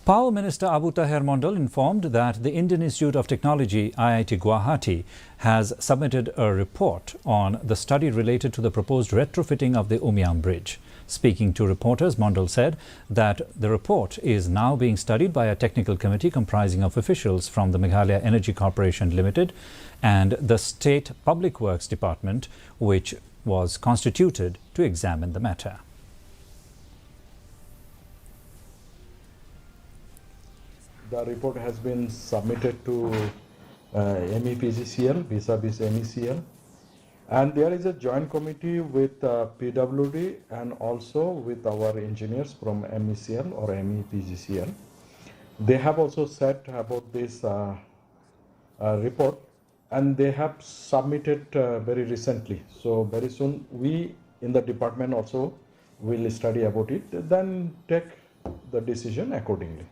Power Minister Abu Taher Mondal informed that the Indian Institute of Technology, IIT Guwahati, has submitted a report on the study related to the proposed retrofitting of the Umiam bridge. Speaking to reporters, Mondal said that the report is now being studied by a technical committee comprising of officials from the Meghalaya Energy Corporation Limited and the State Public Works Department, which was constituted to examine the matter. The report has been submitted to MEPGCL vis-a-vis MECL, and there is a joint committee with PWD and also with our engineers from MECL or MEPGCL. They have also said about this report, and they have submitted very recently. So very soon we in the department also will study about it, then take the decision accordingly.